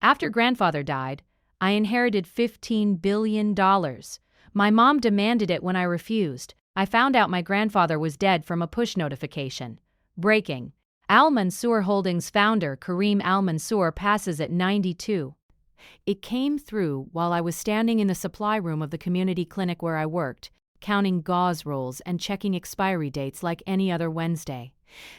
After grandfather died, I inherited $15 billion. My mom demanded it when I refused. I found out my grandfather was dead from a push notification. Breaking. Al Mansour Holdings founder Kareem Al Mansour passes at 92. It came through while I was standing in the supply room of the community clinic where I worked, counting gauze rolls and checking expiry dates like any other Wednesday.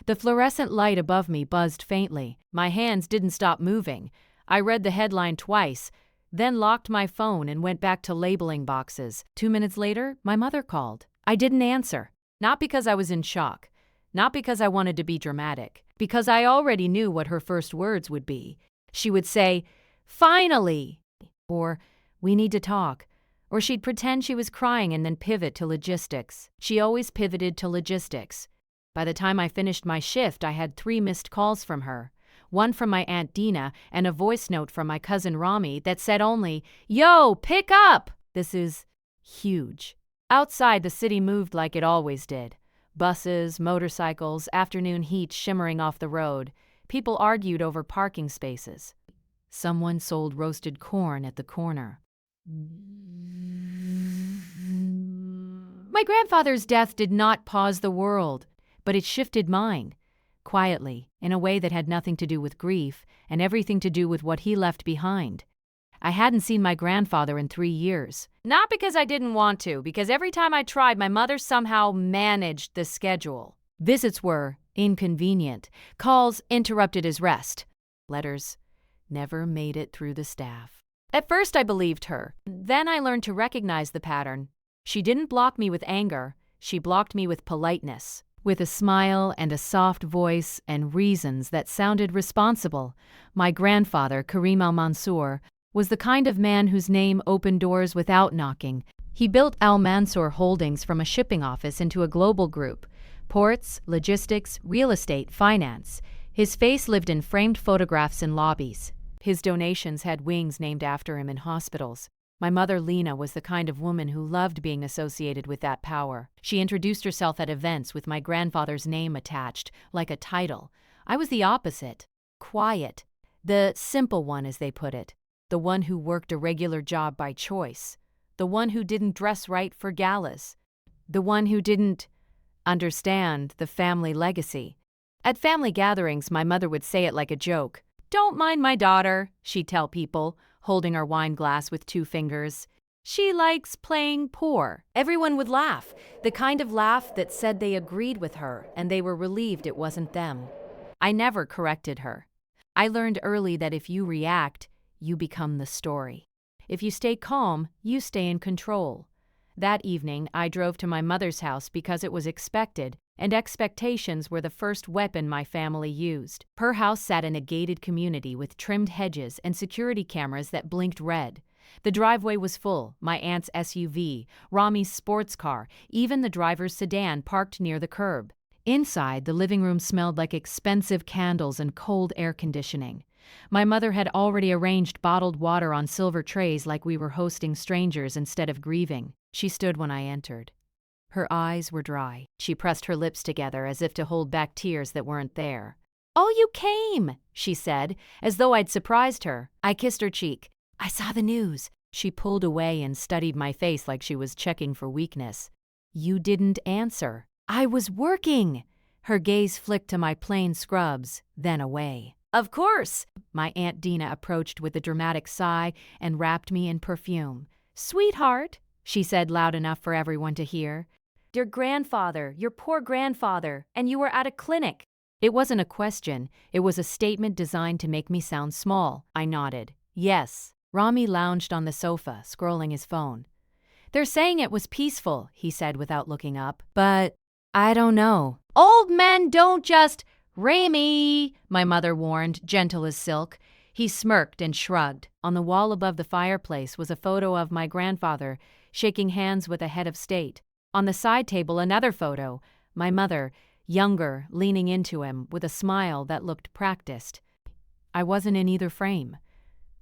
The fluorescent light above me buzzed faintly. My hands didn't stop moving. I read the headline twice, then locked my phone and went back to labeling boxes. 2 minutes later, my mother called. I didn't answer. Not because I was in shock. Not because I wanted to be dramatic. Because I already knew what her first words would be. She would say, "Finally!" Or, "We need to talk." Or she'd pretend she was crying and then pivot to logistics. She always pivoted to logistics. By the time I finished my shift, I had 3 missed calls from her. One from my Aunt Dina and a voice note from my cousin Rami that said only, "Yo, pick up!" This is huge. Outside, the city moved like it always did. Buses, motorcycles, afternoon heat shimmering off the road. People argued over parking spaces. Someone sold roasted corn at the corner. My grandfather's death did not pause the world, but it shifted mine. Quietly, in a way that had nothing to do with grief and everything to do with what he left behind. I hadn't seen my grandfather in 3 years. Not because I didn't want to, because every time I tried, my mother somehow managed the schedule. Visits were inconvenient. Calls interrupted his rest. Letters never made it through the staff. At first I believed her. Then I learned to recognize the pattern. She didn't block me with anger. She blocked me with politeness. With a smile and a soft voice and reasons that sounded responsible. My grandfather, Kareem Al Mansour, was the kind of man whose name opened doors without knocking. He built Al Mansour Holdings from a shipping office into a global group. Ports, logistics, real estate, finance. His face lived in framed photographs in lobbies. His donations had wings named after him in hospitals. My mother, Lena, was the kind of woman who loved being associated with that power. She introduced herself at events with my grandfather's name attached, like a title. I was the opposite. Quiet. The simple one, as they put it. The one who worked a regular job by choice. The one who didn't dress right for galas. The one who didn't understand the family legacy. At family gatherings, my mother would say it like a joke. "Don't mind my daughter," she'd tell people, holding her wine glass with 2 fingers. "She likes playing poor." Everyone would laugh, the kind of laugh that said they agreed with her and they were relieved it wasn't them. I never corrected her. I learned early that if you react, you become the story. If you stay calm, you stay in control. That evening, I drove to my mother's house because it was expected, and expectations were the first weapon my family used. Her house sat in a gated community with trimmed hedges and security cameras that blinked red. The driveway was full, my aunt's SUV, Rami's sports car, even the driver's sedan parked near the curb. Inside, the living room smelled like expensive candles and cold air conditioning. My mother had already arranged bottled water on silver trays like we were hosting strangers instead of grieving. She stood when I entered. Her eyes were dry. She pressed her lips together as if to hold back tears that weren't there. "Oh, you came," she said, as though I'd surprised her. I kissed her cheek. "I saw the news." She pulled away and studied my face like she was checking for weakness. "You didn't answer." "I was working." Her gaze flicked to my plain scrubs, then away. "Of course." My Aunt Dina approached with a dramatic sigh and wrapped me in perfume. "Sweetheart," she said loud enough for everyone to hear. "Your grandfather, your poor grandfather, and you were at a clinic." It wasn't a question. It was a statement designed to make me sound small. I nodded. "Yes." Rami lounged on the sofa, scrolling his phone. "They're saying it was peaceful," he said without looking up. "But I don't know." "Old men don't just—" "Rami," my mother warned, gentle as silk. He smirked and shrugged. On the wall above the fireplace was a photo of my grandfather, shaking hands with a head of state. On the side table, another photo, my mother, younger, leaning into him, with a smile that looked practiced. I wasn't in either frame.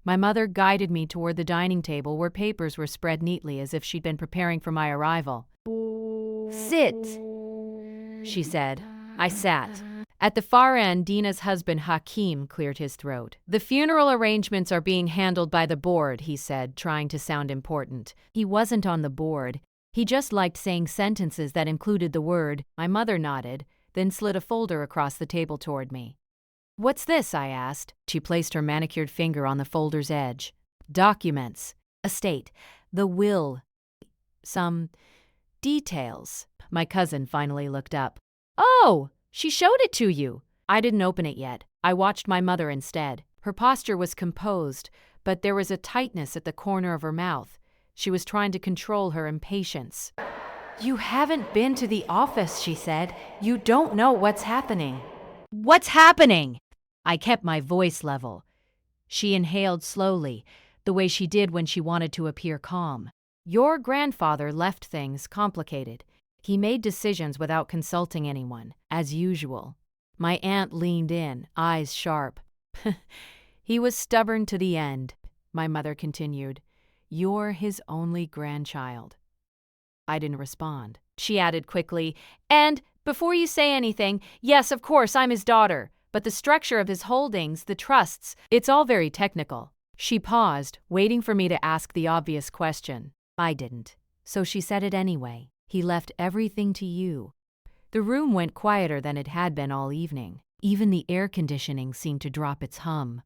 My mother guided me toward the dining table where papers were spread neatly as if she'd been preparing for my arrival. "Sit," she said. I sat. At the far end, Dina's husband Hakeem cleared his throat. "The funeral arrangements are being handled by the board," he said, trying to sound important. He wasn't on the board. He just liked saying sentences that included the word. My mother nodded, then slid a folder across the table toward me. "What's this?" I asked. She placed her manicured finger on the folder's edge. "Documents. Estate. The will. Some details." My cousin finally looked up. "Oh, she showed it to you." I didn't open it yet. I watched my mother instead. Her posture was composed, but there was a tightness at the corner of her mouth. She was trying to control her impatience. "You haven't been to the office," she said. "You don't know what's happening." "What's happening?" I kept my voice level. She inhaled slowly, the way she did when she wanted to appear calm. "Your grandfather left things complicated. He made decisions without consulting anyone, as usual." My aunt leaned in, eyes sharp. "He was stubborn to the end," my mother continued. "You're his only grandchild." I didn't respond. She added quickly, "And, before you say anything, yes, of course, I'm his daughter. But the structure of his holdings, the trusts, it's all very technical." She paused, waiting for me to ask the obvious question. I didn't. So she said it anyway. "He left everything to you." The room went quieter than it had been all evening. Even the air conditioning seemed to drop its hum.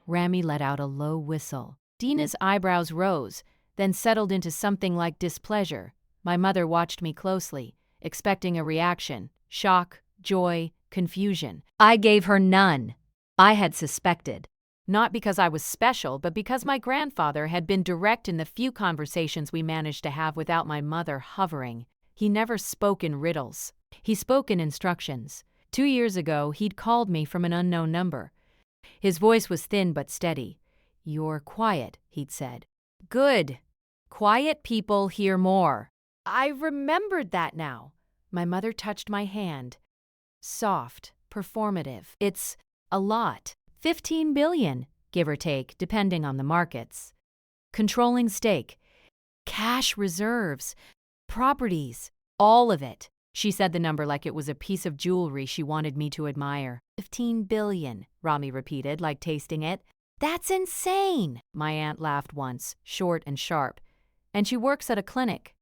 Rami let out a low whistle. Dina's eyebrows rose, then settled into something like displeasure. My mother watched me closely, expecting a reaction: shock, joy, confusion. I gave her none. I had suspected. Not because I was special, but because my grandfather had been direct in the few conversations we managed to have without my mother hovering. He never spoke in riddles. He spoke in instructions. 2 years ago, he'd called me from an unknown number. His voice was thin but steady. "You're quiet," he'd said. "Good. Quiet people hear more." I remembered that now. My mother touched my hand. Soft, performative. "It's a lot. 15 billion, give or take, depending on the markets. Controlling stake. Cash reserves. Properties. All of it." She said the number like it was a piece of jewelry she wanted me to admire. 15 billion, Rami repeated, like tasting it. "That's insane!" My aunt laughed once, short and sharp. "And she works at a clinic."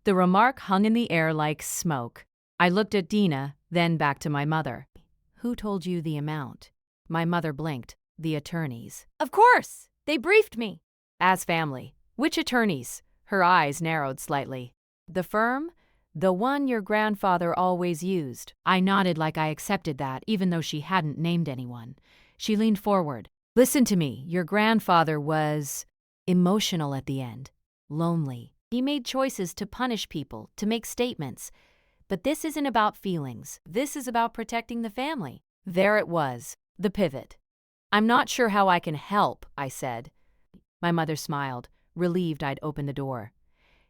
The remark hung in the air like smoke. I looked at Dina, then back to my mother. "Who told you the amount?" My mother blinked. "The attorneys." "Of course! They briefed me." "As family. Which attorneys?" Her eyes narrowed slightly. "The firm? The one your grandfather always used." I nodded like I accepted that, even though she hadn't named anyone. She leaned forward. "Listen to me. Your grandfather was emotional at the end. Lonely. He made choices to punish people, to make statements. But this isn't about feelings. This is about protecting the family." There it was, the pivot. "I'm not sure how I can help," I said. My mother smiled, relieved I'd opened the door.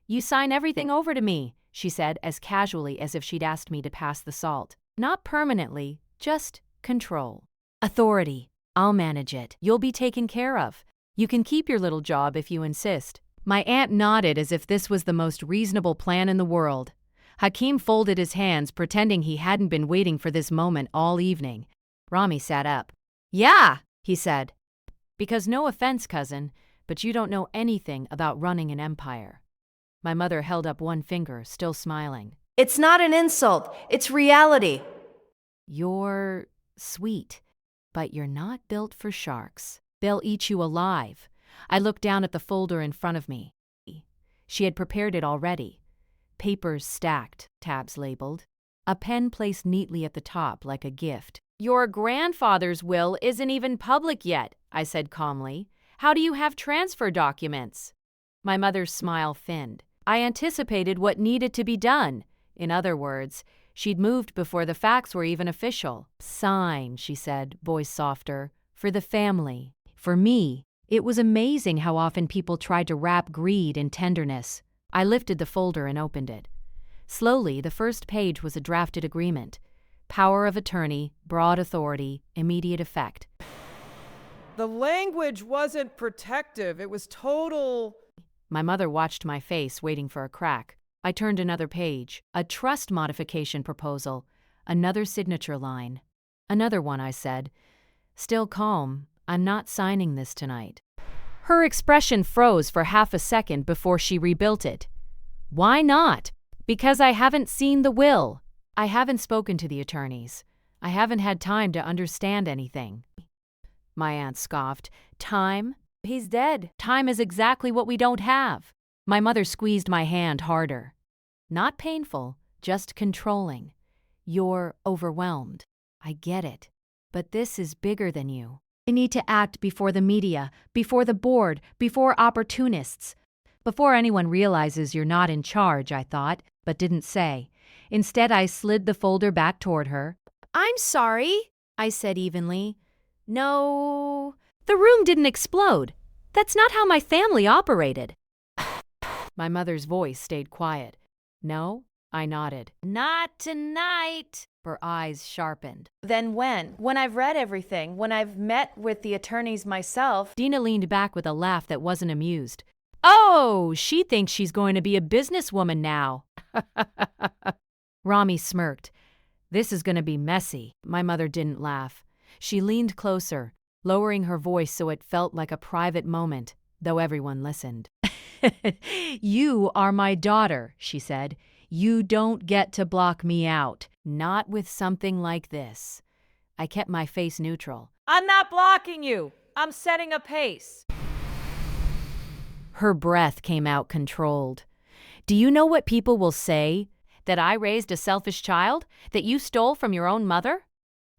"You sign everything over to me," she said, as casually as if she'd asked me to pass the salt. "Not permanently, just control. Authority. I'll manage it. You'll be taken care of. You can keep your little job if you insist." My aunt nodded as if this was the most reasonable plan in the world. Hakeem folded his hands, pretending he hadn't been waiting for this moment all evening. Rami sat up. "Yeah," he said. "Because no offense, cousin, but you don't know anything about running an empire." My mother held up one finger, still smiling. "It's not an insult. It's reality." "You're sweet, but you're not built for sharks. They'll eat you alive." I looked down at the folder in front of me. She had prepared it already. Papers stacked, tabs labeled. A pen placed neatly at the top like a gift. "Your grandfather's will isn't even public yet," I said calmly. "How do you have transfer documents?" My mother's smile thinned. I anticipated what needed to be done. In other words, she'd moved before the facts were even official. "Sign," she said, voice softer. "For the family. For me." It was amazing how often people tried to wrap greed in tenderness. I lifted the folder and opened it. Slowly, the first page was a drafted agreement. Power of attorney, broad authority, immediate effect. The language wasn't protective. It was total. My mother watched my face, waiting for a crack. I turned another page. A trust modification proposal. Another signature line. Another one, I said. Still calm, I'm not signing this tonight. Her expression froze for half a second before she rebuilt it. Why not? Because I haven't seen the will. I haven't spoken to the attorneys. I haven't had time to understand anything. My aunt scoffed. Time? He's dead. Time is exactly what we don't have. My mother squeezed my hand harder. Not painful, just controlling. You're overwhelmed. I get it. But this is bigger than you. You need to act before the media, before the board, before opportunists. Before anyone realizes you're not in charge, I thought, but didn't say. Instead, I slid the folder back toward her. I'm sorry, I said evenly. No. The room didn't explode. That's not how my family operated. My mother's voice stayed quiet. No? I nodded. Not tonight. Her eyes sharpened. Then when? When I've read everything, when I've met with the attorneys myself. Dina leaned back with a laugh that wasn't amused. Oh, she thinks she's going to be a businesswoman now. Rami smirked. This is going to be messy. My mother didn't laugh. She leaned closer, lowering her voice so it felt like a private moment, though everyone listened. You are my daughter, she said. You don't get to block me out. Not with something like this. I kept my face neutral. I'm not blocking you. I'm setting a pace. Her breath came out controlled. Do you know what people will say? That I raised a selfish child? That you stole from your own mother?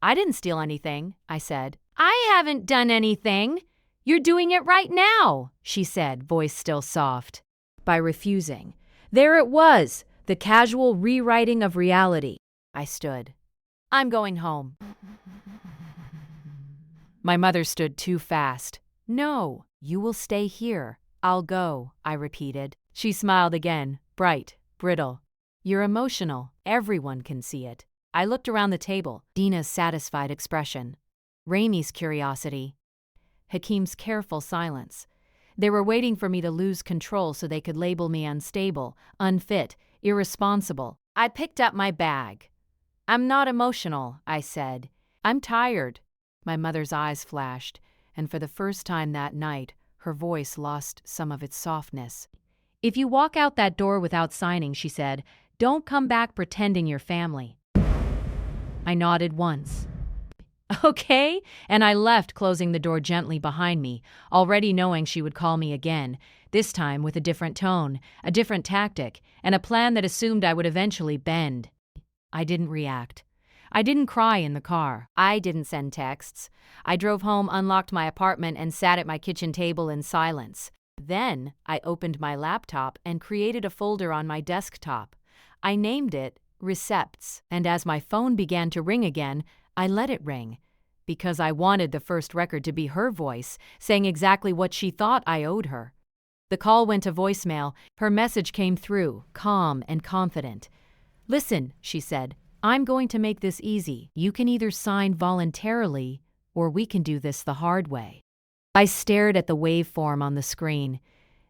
I didn't steal anything, I said. I haven't done anything. You're doing it right now, she said, voice still soft. By refusing. There it was, the casual rewriting of reality. I stood. I'm going home. My mother stood too fast. No, you will stay here. I'll go, I repeated. She smiled again, bright, brittle. You're emotional. Everyone can see it. I looked around the table, Dina's satisfied expression, Rami's curiosity, Hakim's careful silence. They were waiting for me to lose control so they could label me unstable, unfit, irresponsible. I picked up my bag. I'm not emotional, I said. I'm tired. My mother's eyes flashed, and for the first time that night, her voice lost some of its softness. If you walk out that door without signing, she said, don't come back pretending you're family. I nodded once. Okay, and I left, closing the door gently behind me, already knowing she would call me again, this time with a different tone, a different tactic, and a plan that assumed I would eventually bend. I didn't react. I didn't cry in the car. I didn't send texts. I drove home, unlocked my apartment, and sat at my kitchen table in silence. Then I opened my laptop and created a folder on my desktop. I named it Recepts, and as my phone began to ring again, I let it ring, because I wanted the first record to be her voice, saying exactly what she thought I owed her. The call went to voicemail. Her message came through, calm and confident. Listen, she said, I'm going to make this easy. You can either sign voluntarily, or we can do this the hard way. I stared at the waveform on the screen,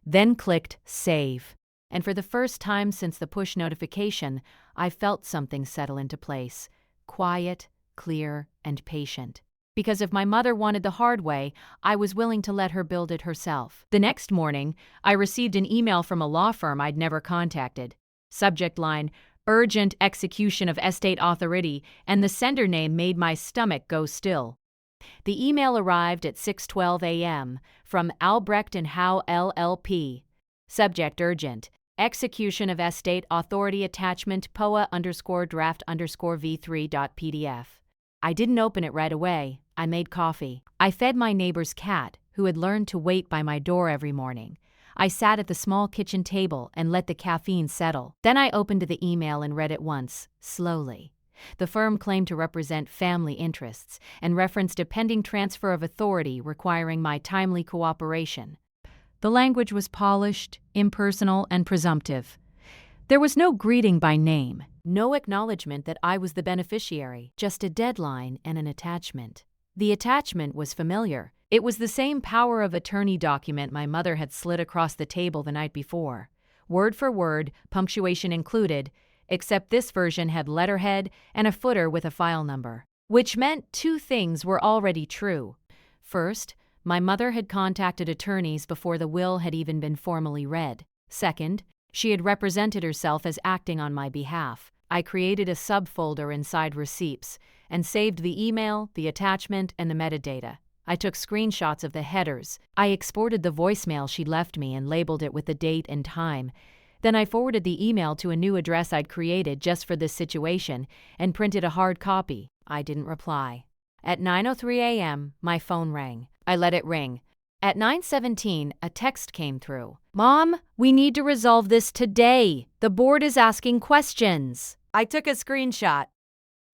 then clicked Save. And for the first time since the push notification, I felt something settle into place. Quiet, clear, and patient. Because if my mother wanted the hard way, I was willing to let her build it herself. The next morning, I received an email from a law firm I'd never contacted. Subject line, Urgent Execution of Estate Authority, and the sender name made my stomach go still. The email arrived at 6:12 a.m. from Albrecht & Howe LLP. Subject urgent. Execution of Estate Authority Attachment POA_draft_v3.pdf. I didn't open it right away. I made coffee. I fed my neighbor's cat, who had learned to wait by my door every morning. I sat at the small kitchen table and let the caffeine settle. Then I opened the email and read it once, slowly. The firm claimed to represent family interests and referenced a pending transfer of authority requiring my timely cooperation. The language was polished, impersonal, and presumptive. There was no greeting by name, no acknowledgement that I was the beneficiary, just a deadline and an attachment. The attachment was familiar. It was the same power of attorney document my mother had slid across the table the night before. Word for word, punctuation included, except this version had letterhead and a footer with a file number, which meant two things were already true. First, my mother had contacted attorneys before the will had even been formally read. Second, she had represented herself as acting on my behalf. I created a subfolder inside receipts and saved the email, the attachment, and the metadata. I took screenshots of the headers. I exported the voicemail she'd left me and labeled it with the date and time. Then I forwarded the email to a new address I'd created just for this situation and printed a hard copy. I didn't reply. At 9:03 a.m., my phone rang. I let it ring. At 9:17, a text came through. "Mom, we need to resolve this today. The board is asking questions." I took a screenshot.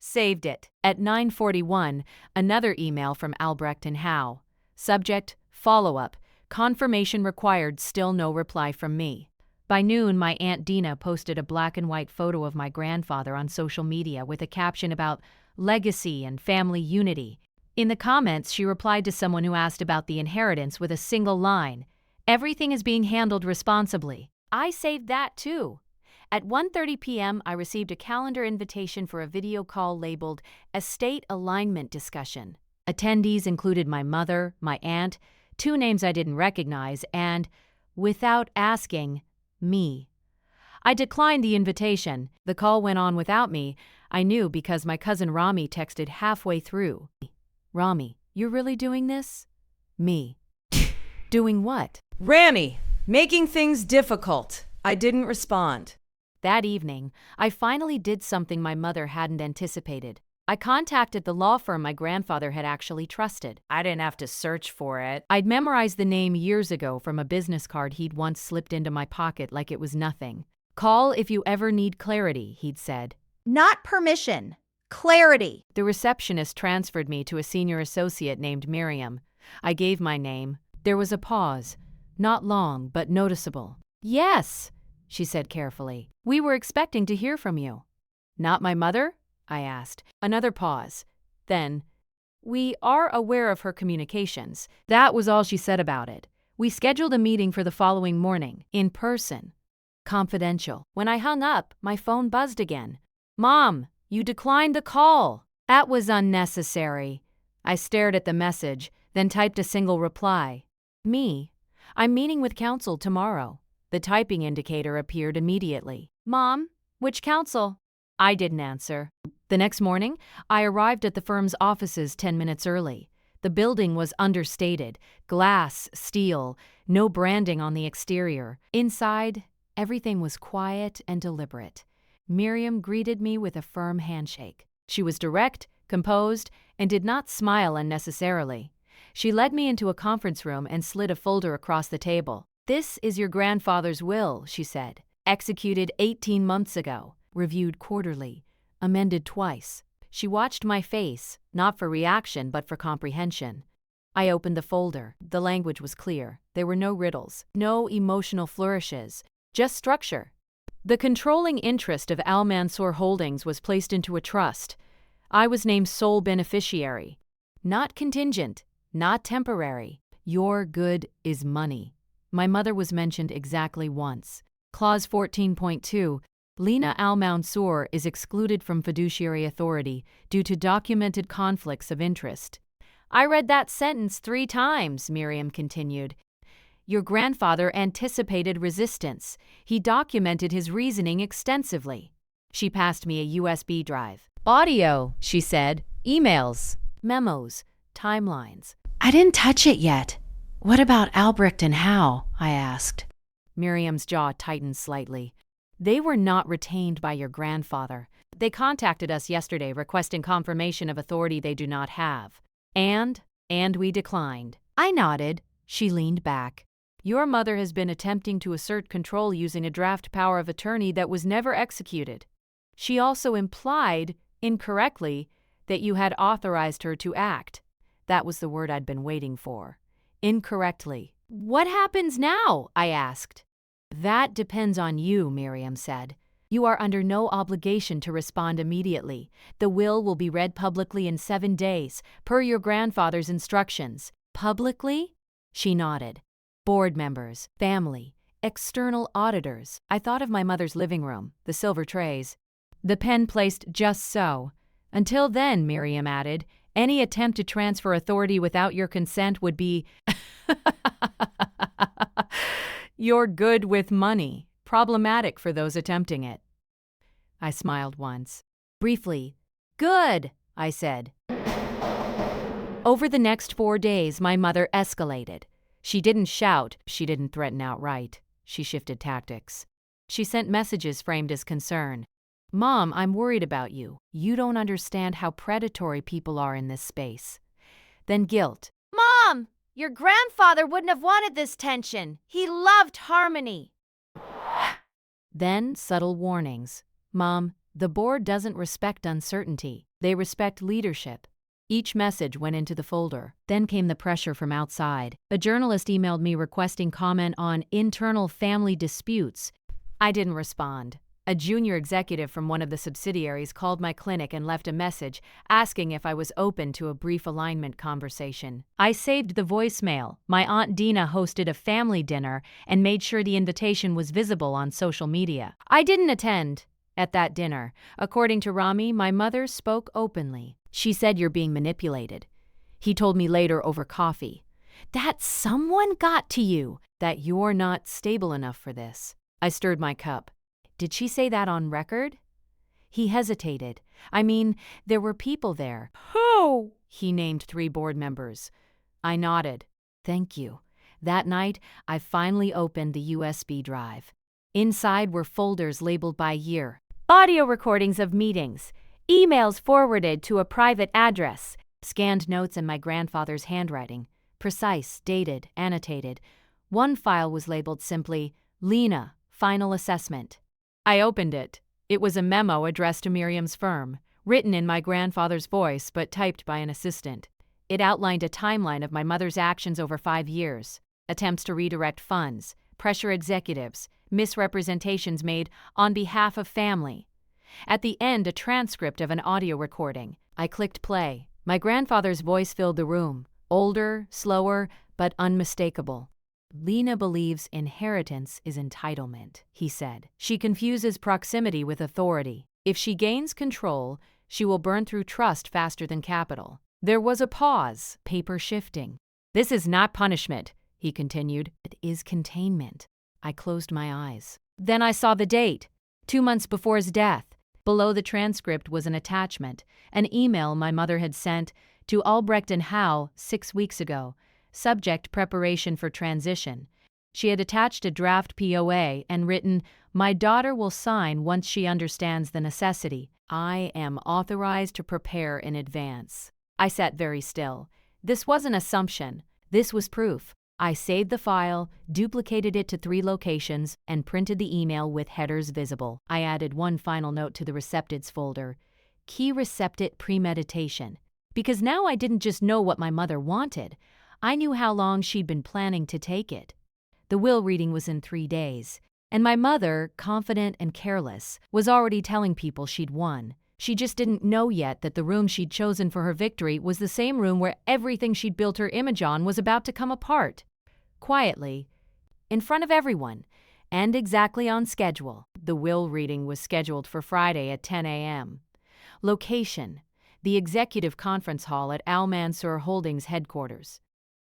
Saved it. At 9:41, another email from Albrecht and Howe. Subject, follow-up. Confirmation required, still no reply from me. By noon, my Aunt Dina posted a black and white photo of my grandfather on social media with a caption about legacy and family unity. In the comments, she replied to someone who asked about the inheritance with a single line, "Everything is being handled responsibly." I saved that too. At 1:30 p.m., I received a calendar invitation for a video call labeled Estate Alignment Discussion. Attendees included my mother, my aunt, two names I didn't recognize, and, without asking, me. I declined the invitation. The call went on without me. I knew because my cousin Rami texted halfway through. "Rami, you're really doing this?" Me. Doing what? Rami, making things difficult. I didn't respond. That evening, I finally did something my mother hadn't anticipated. I contacted the law firm my grandfather had actually trusted. I didn't have to search for it. I'd memorized the name years ago from a business card he'd once slipped into my pocket like it was nothing. "Call if you ever need clarity," he'd said. Not permission. Clarity. The receptionist transferred me to a senior associate named Miriam. I gave my name. There was a pause. Not long, but noticeable. "Yes," she said carefully. "We were expecting to hear from you." "Not my mother?" I asked. Another pause. Then, "We are aware of her communications." That was all she said about it. We scheduled a meeting for the following morning, in person. Confidential. When I hung up, my phone buzzed again. "Mom, you declined the call." That was unnecessary. I stared at the message, then typed a single reply. "Me. I'm meeting with counsel tomorrow." The typing indicator appeared immediately. "Mom, which counsel?" I didn't answer. The next morning, I arrived at the firm's offices 10 minutes early. The building was understated, glass, steel, no branding on the exterior. Inside, everything was quiet and deliberate. Miriam greeted me with a firm handshake. She was direct, composed, and did not smile unnecessarily. She led me into a conference room and slid a folder across the table. "This is your grandfather's will," she said. "Executed 18 months ago. Reviewed quarterly. Amended twice." She watched my face, not for reaction but for comprehension. I opened the folder. The language was clear. There were no riddles, no emotional flourishes, just structure. The controlling interest of Al Mansour Holdings was placed into a trust. I was named sole beneficiary. Not contingent, not temporary. Your good is money. My mother was mentioned exactly once. Clause 14.2, Lena Al Mansour is excluded from fiduciary authority due to documented conflicts of interest. I read that sentence 3 times, Miriam continued. Your grandfather anticipated resistance. He documented his reasoning extensively. She passed me a USB drive. Audio, she said. Emails, memos, timelines. I didn't touch it yet. What about Albrecht and Howe? I asked. Miriam's jaw tightened slightly. They were not retained by your grandfather. They contacted us yesterday requesting confirmation of authority they do not have. And we declined. I nodded. She leaned back. Your mother has been attempting to assert control using a draft power of attorney that was never executed. She also implied, incorrectly, that you had authorized her to act. That was the word I'd been waiting for. Incorrectly. What happens now? I asked. That depends on you, Miriam said. You are under no obligation to respond immediately. The will be read publicly in 7 days, per your grandfather's instructions. Publicly? She nodded. Board members, family, external auditors. I thought of my mother's living room, the silver trays, the pen placed just so. Until then, Miriam added, any attempt to transfer authority without your consent would be you're good with money, problematic for those attempting it. I smiled once. Briefly, good, I said. Over the next 4 days, my mother escalated. She didn't shout, she didn't threaten outright. She shifted tactics. She sent messages framed as concern. Mom, I'm worried about you. You don't understand how predatory people are in this space. Then guilt. Mom, your grandfather wouldn't have wanted this tension. He loved harmony. Then subtle warnings. Mom, the board doesn't respect uncertainty. They respect leadership. Each message went into the folder. Then came the pressure from outside. A journalist emailed me requesting comment on internal family disputes. I didn't respond. A junior executive from one of the subsidiaries called my clinic and left a message asking if I was open to a brief alignment conversation. I saved the voicemail. My Aunt Dina hosted a family dinner and made sure the invitation was visible on social media. I didn't attend at that dinner. According to Rami, my mother spoke openly. She said you're being manipulated. He told me later over coffee that someone got to you, that you're not stable enough for this. I stirred my cup. Did she say that on record? He hesitated. I mean, there were people there. Who? He named 3 board members. I nodded. Thank you. That night, I finally opened the USB drive. Inside were folders labeled by year. Audio recordings of meetings. Emails forwarded to a private address. Scanned notes in my grandfather's handwriting. Precise, dated, annotated. One file was labeled simply, Lena, Final Assessment. I opened it. It was a memo addressed to Miriam's firm, written in my grandfather's voice but typed by an assistant. It outlined a timeline of my mother's actions over 5 years, attempts to redirect funds, pressure executives, misrepresentations made on behalf of family. At the end, a transcript of an audio recording. I clicked play. My grandfather's voice filled the room, older, slower, but unmistakable. Lena believes inheritance is entitlement, he said. She confuses proximity with authority. If she gains control, she will burn through trust faster than capital. There was a pause, paper shifting. This is not punishment, he continued. It is containment. I closed my eyes. Then I saw the date, 2 months before his death. Below the transcript was an attachment, an email my mother had sent to Albrecht and Howe 6 weeks ago. Subject preparation for transition. She had attached a draft POA and written, my daughter will sign once she understands the necessity. I am authorized to prepare in advance. I sat very still. This wasn't assumption. This was proof. I saved the file, duplicated it to 3 locations, and printed the email with headers visible. I added one final note to the recepteds folder. Key recepted premeditation. Because now I didn't just know what my mother wanted. I knew how long she'd been planning to take it. The will reading was in 3 days, and my mother, confident and careless, was already telling people she'd won. She just didn't know yet that the room she'd chosen for her victory was the same room where everything she'd built her image on was about to come apart. Quietly, in front of everyone, and exactly on schedule. The will reading was scheduled for Friday at 10 a.m. Location: the Executive Conference Hall at Al Mansour Holdings headquarters.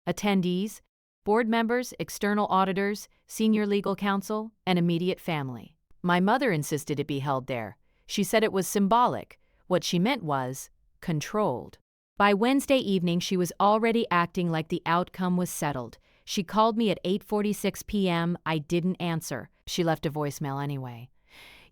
Attendees: board members, external auditors, senior legal counsel, and immediate family. My mother insisted it be held there. She said it was symbolic. What she meant was controlled. By Wednesday evening, she was already acting like the outcome was settled. She called me at 8:46 p.m. I didn't answer. She left a voicemail anyway.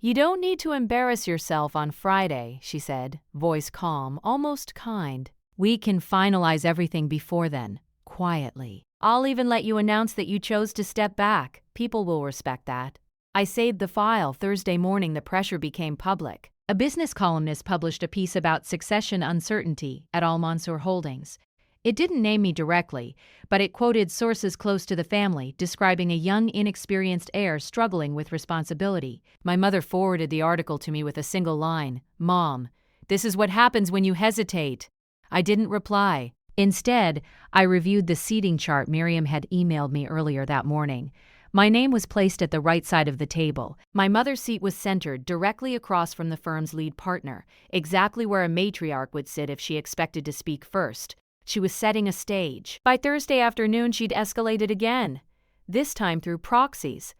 You don't need to embarrass yourself on Friday, she said, voice calm, almost kind. We can finalize everything before then. Quietly. I'll even let you announce that you chose to step back. People will respect that. I saved the file. Thursday morning, the pressure became public. A business columnist published a piece about succession uncertainty at Al Mansour Holdings. It didn't name me directly, but it quoted sources close to the family, describing a young, inexperienced heir struggling with responsibility. My mother forwarded the article to me with a single line, Mom, this is what happens when you hesitate. I didn't reply. Instead, I reviewed the seating chart Miriam had emailed me earlier that morning. My name was placed at the right side of the table. My mother's seat was centered directly across from the firm's lead partner, exactly where a matriarch would sit if she expected to speak first. She was setting a stage. By Thursday afternoon, she'd escalated again, this time through proxies.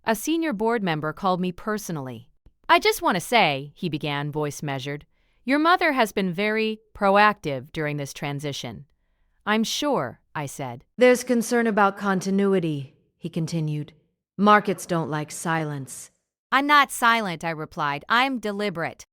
A senior board member called me personally. "I just want to say," he began, voice measured, "your mother has been very proactive during this transition." "I'm sure," I said. There's concern about continuity, he continued. Markets don't like silence. "I'm not silent," I replied. "I'm deliberate."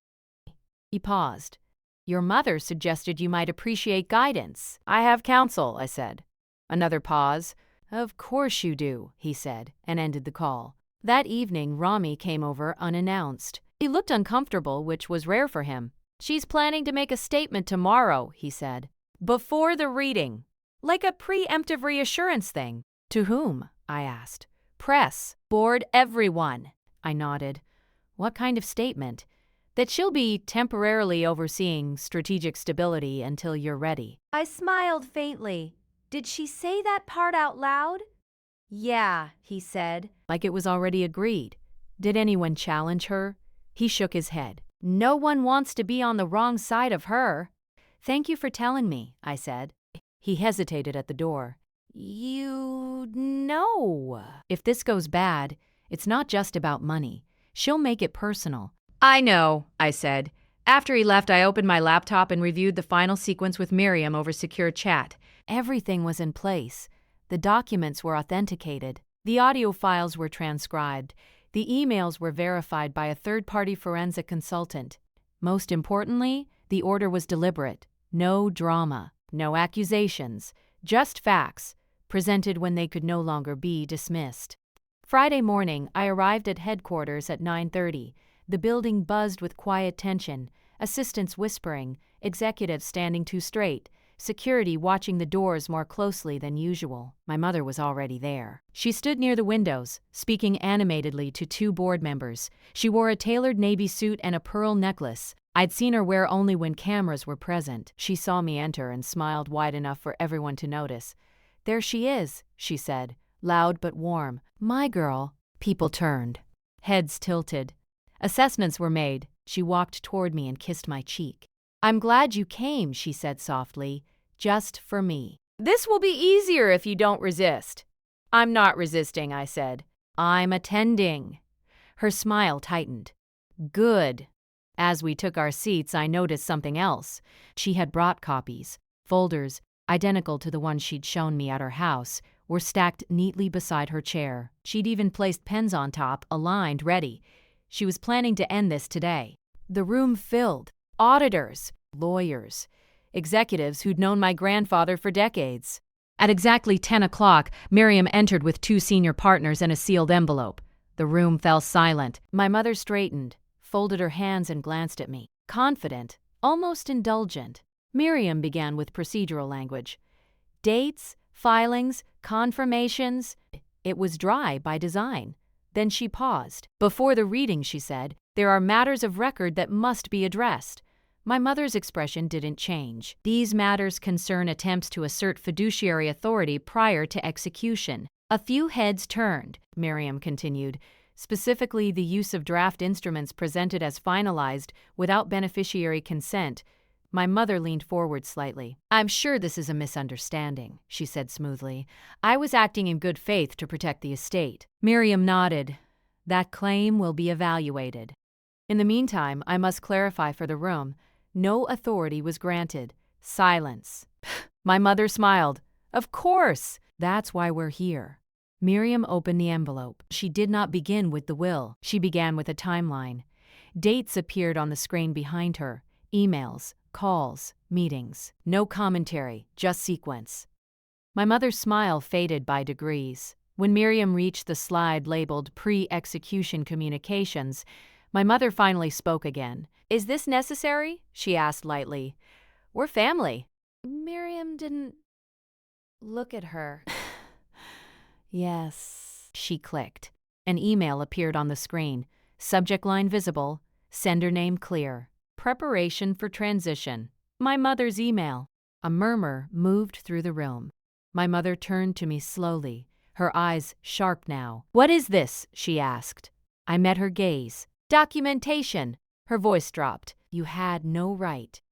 He paused. "Your mother suggested you might appreciate guidance." "I have counsel," I said. Another pause. "Of course you do," he said, and ended the call. That evening, Rami came over unannounced. He looked uncomfortable, which was rare for him. "She's planning to make a statement tomorrow," he said. "Before the reading. Like a preemptive reassurance thing." "To whom?" I asked. "Press, board, everyone." I nodded. "What kind of statement?" "That she'll be temporarily overseeing strategic stability until you're ready." I smiled faintly. Did she say that part out loud? "Yeah," he said. Like it was already agreed. Did anyone challenge her? He shook his head. "No one wants to be on the wrong side of her." "Thank you for telling me," I said. He hesitated at the door. "You know, if this goes bad, it's not just about money. She'll make it personal." "I know," I said. After he left, I opened my laptop and reviewed the final sequence with Miriam over secure chat. Everything was in place. The documents were authenticated. The audio files were transcribed. The emails were verified by a third-party forensic consultant. Most importantly, the order was deliberate. No drama, no accusations, just facts, presented when they could no longer be dismissed. Friday morning, I arrived at headquarters at 9:30. The building buzzed with quiet tension, assistants whispering, executives standing too straight, security watching the doors more closely than usual. My mother was already there. She stood near the windows, speaking animatedly to two board members. She wore a tailored navy suit and a pearl necklace. I'd seen her wear only when cameras were present. She saw me enter and smiled wide enough for everyone to notice. "There she is," she said, loud but warm. "My girl." People turned. Heads tilted. Assessments were made. She walked toward me and kissed my cheek. "I'm glad you came," she said softly, "just for me. This will be easier if you don't resist." "I'm not resisting," I said. "I'm attending." Her smile tightened. "Good." As we took our seats, I noticed something else. She had brought copies. Folders, identical to the ones she'd shown me at her house, were stacked neatly beside her chair. She'd even placed pens on top, aligned, ready. She was planning to end this today. The room filled. Auditors, lawyers, executives who'd known my grandfather for decades. At exactly 10 o'clock, Miriam entered with two senior partners and a sealed envelope. The room fell silent. My mother straightened, folded her hands and glanced at me. Confident, almost indulgent. Miriam began with procedural language. Dates, filings, confirmations. It was dry by design. Then she paused. "Before the reading," she said, "there are matters of record that must be addressed." My mother's expression didn't change. "These matters concern attempts to assert fiduciary authority prior to execution." A few heads turned, Miriam continued, specifically the use of draft instruments presented as finalized without beneficiary consent. My mother leaned forward slightly. "I'm sure this is a misunderstanding," she said smoothly. "I was acting in good faith to protect the estate." Miriam nodded. "That claim will be evaluated. In the meantime, I must clarify for the room. No authority was granted. Silence." My mother smiled. "Of course! That's why we're here." Miriam opened the envelope. She did not begin with the will. She began with a timeline. Dates appeared on the screen behind her. Emails, calls, meetings. No commentary, just sequence. My mother's smile faded by degrees. When Miriam reached the slide labeled Pre-Execution Communications, my mother finally spoke again. "Is this necessary?" she asked lightly. "We're family." Miriam didn't look at her. "Yes," she clicked. An email appeared on the screen. Subject line visible. Sender name clear. Preparation for transition. My mother's email. A murmur moved through the room. My mother turned to me slowly. her eyes sharp now. "What is this?" she asked. I met her gaze. "Documentation." Her voice dropped. "You had no right."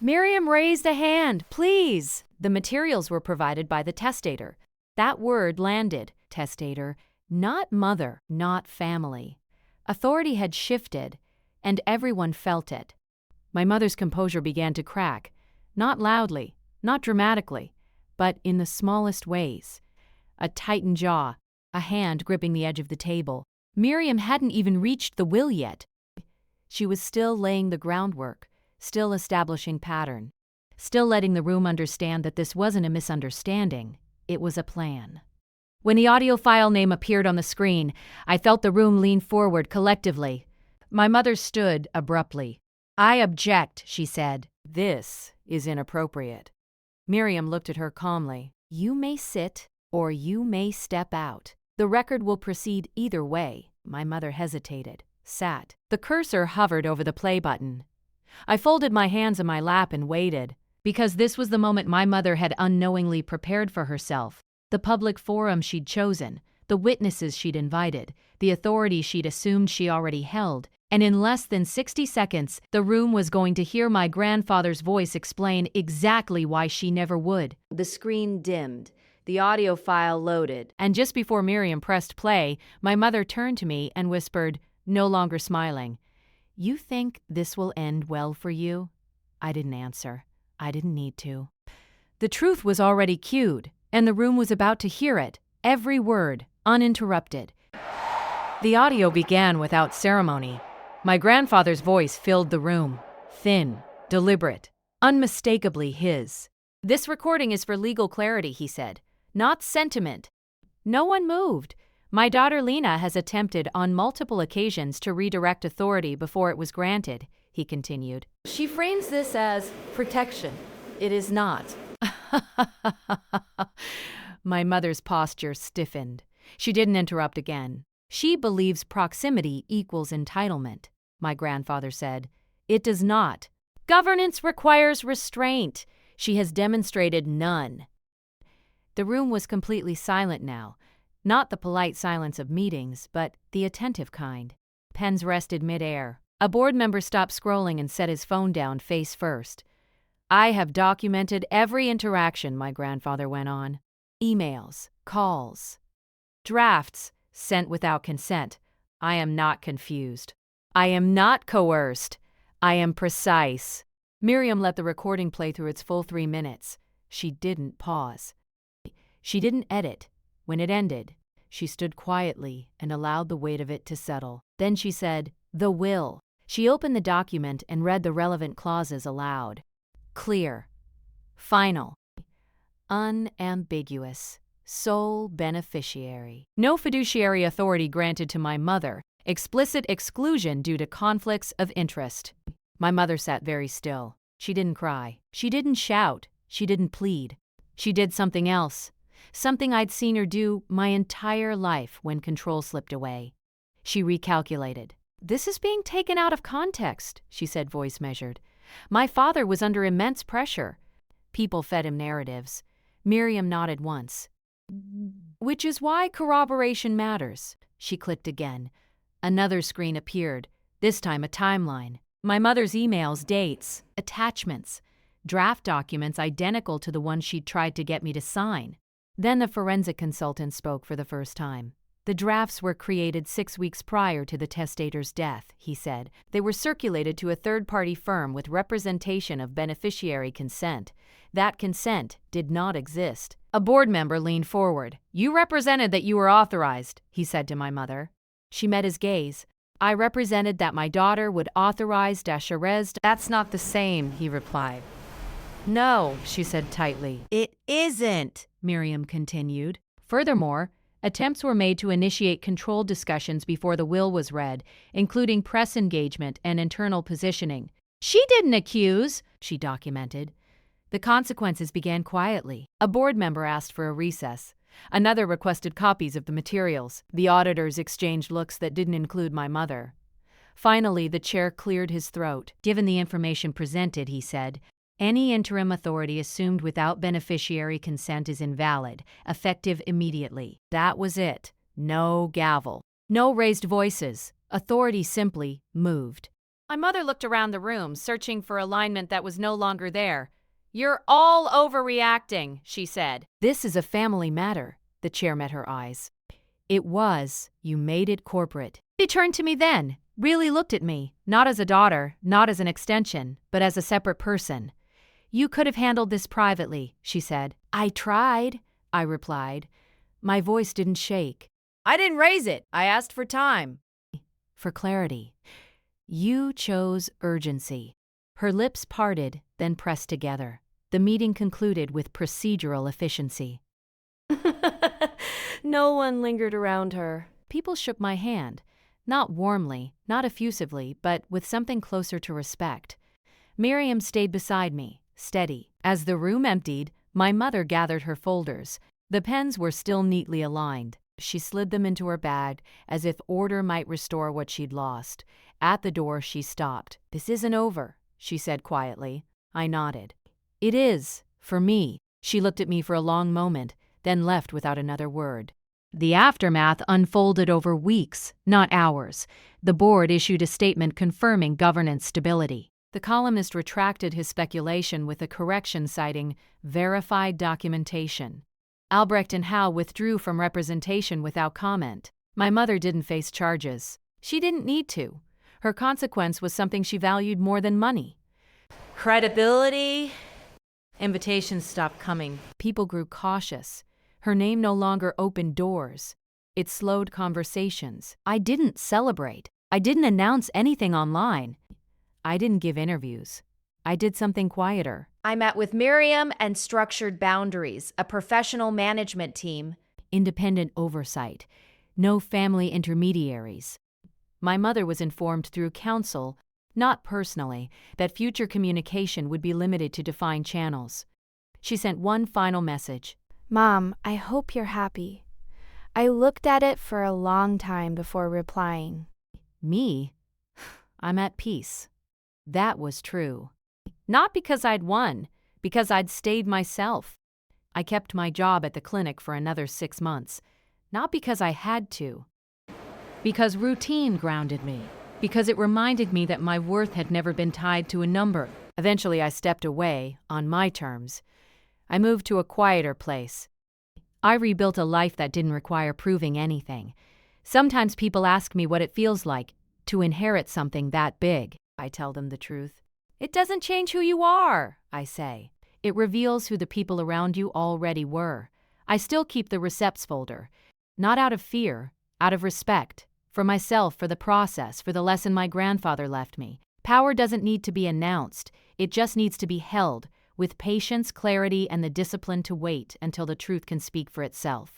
Miriam raised a hand. "Please." The materials were provided by the testator. That word landed. Testator. Not mother, not family. Authority had shifted, and everyone felt it. My mother's composure began to crack. Not loudly, not dramatically, but in the smallest ways. A tightened jaw, a hand gripping the edge of the table. Miriam hadn't even reached the will yet. She was still laying the groundwork, still establishing pattern, still letting the room understand that this wasn't a misunderstanding, it was a plan. When the audio file name appeared on the screen, I felt the room lean forward collectively. My mother stood abruptly. "I object," she said. "This is inappropriate." Miriam looked at her calmly. "You may sit, or you may step out. The record will proceed either way." My mother hesitated, sat. The cursor hovered over the play button. I folded my hands in my lap and waited, because this was the moment my mother had unknowingly prepared for herself. The public forum she'd chosen, the witnesses she'd invited, the authority she'd assumed she already held, and in less than 60 seconds, the room was going to hear my grandfather's voice explain exactly why she never would. The screen dimmed. The audio file loaded. And just before Miriam pressed play, my mother turned to me and whispered, no longer smiling, "You think this will end well for you?" I didn't answer. I didn't need to. The truth was already cued, and the room was about to hear it, every word, uninterrupted. The audio began without ceremony. My grandfather's voice filled the room, thin, deliberate, unmistakably his. "This recording is for legal clarity," he said, "not sentiment." No one moved. "My daughter Lena has attempted on multiple occasions to redirect authority before it was granted," he continued. "She frames this as protection. It is not." My mother's posture stiffened. She didn't interrupt again. "She believes proximity equals entitlement," my grandfather said. "It does not. Governance requires restraint. She has demonstrated none." The room was completely silent now. Not the polite silence of meetings, but the attentive kind. Pens rested midair. A board member stopped scrolling and set his phone down face first. "I have documented every interaction," my grandfather went on. "Emails, calls, drafts sent without consent. I am not confused. I am not coerced. I am precise." Miriam let the recording play through its full 3 minutes. She didn't pause. She didn't edit. When it ended, she stood quietly and allowed the weight of it to settle. Then she said, "The will." She opened the document and read the relevant clauses aloud. Clear. Final. Unambiguous. Sole beneficiary. No fiduciary authority granted to my mother. Explicit exclusion due to conflicts of interest. My mother sat very still. She didn't cry. She didn't shout. She didn't plead. She did something else. Something I'd seen her do my entire life when control slipped away. She recalculated. "This is being taken out of context," she said, voice measured. "My father was under immense pressure." People fed him narratives. Miriam nodded once. "Which is why corroboration matters." She clicked again. Another screen appeared, this time a timeline. My mother's emails, dates, attachments, draft documents identical to the ones she'd tried to get me to sign. Then the forensic consultant spoke for the first time. "The drafts were created 6 weeks prior to the testator's death," he said. "They were circulated to a third-party firm with representation of beneficiary consent. That consent did not exist." A board member leaned forward. "You represented that you were authorized," he said to my mother. She met his gaze. "I represented that my daughter would authorize Dasharez." "That's not the same," he replied. "No," she said tightly. "It isn't," Miriam continued. Furthermore, attempts were made to initiate controlled discussions before the will was read, including press engagement and internal positioning. "She didn't accuse," she documented. The consequences began quietly. A board member asked for a recess. Another requested copies of the materials. The auditors exchanged looks that didn't include my mother. Finally, the chair cleared his throat. "Given the information presented," he said, Any interim authority assumed without beneficiary consent is invalid, effective immediately. That was it. No gavel. No raised voices. Authority simply moved. My mother looked around the room, searching for alignment that was no longer there. "You're all overreacting," she said. "This is a family matter." The chair met her eyes. "It was. You made it corporate." She turned to me then, really looked at me, not as a daughter, not as an extension, but as a separate person. "You could have handled this privately," she said. "I tried," I replied. My voice didn't shake. "I didn't raise it. I asked for time." For clarity. "You chose urgency." Her lips parted, then pressed together. The meeting concluded with procedural efficiency. No one lingered around her. People shook my hand. Not warmly, not effusively, but with something closer to respect. Miriam stayed beside me, steady. As the room emptied, my mother gathered her folders. The pens were still neatly aligned. She slid them into her bag, as if order might restore what she'd lost. At the door, she stopped. "This isn't over," she said quietly. I nodded. "It is, for me." She looked at me for a long moment, then left without another word. The aftermath unfolded over weeks, not hours. The board issued a statement confirming governance stability. The columnist retracted his speculation with a correction citing verified documentation. Albrecht and Howe withdrew from representation without comment. My mother didn't face charges. She didn't need to. Her consequence was something she valued more than money. Credibility. Invitations stopped coming. People grew cautious. Her name no longer opened doors. It slowed conversations. I didn't celebrate. I didn't announce anything online. I didn't give interviews. I did something quieter. I met with Miriam and structured boundaries, a professional management team. Independent oversight. No family intermediaries. My mother was informed through counsel, not personally, that future communication would be limited to defined channels. She sent one final message. "Mom, I hope you're happy. I looked at it for a long time before replying." Me? I'm at peace. That was true. Not because I'd won, because I'd stayed myself. I kept my job at the clinic for another 6 months. Not because I had to. Because routine grounded me. Because it reminded me that my worth had never been tied to a number. Eventually I stepped away, on my terms. I moved to a quieter place. I rebuilt a life that didn't require proving anything. Sometimes people ask me what it feels like to inherit something that big. I tell them the truth. It doesn't change who you are, I say. It reveals who the people around you already were. I still keep the receipts folder. Not out of fear, out of respect. For myself, for the process, for the lesson my grandfather left me. Power doesn't need to be announced. It just needs to be held, with patience, clarity, and the discipline to wait until the truth can speak for itself.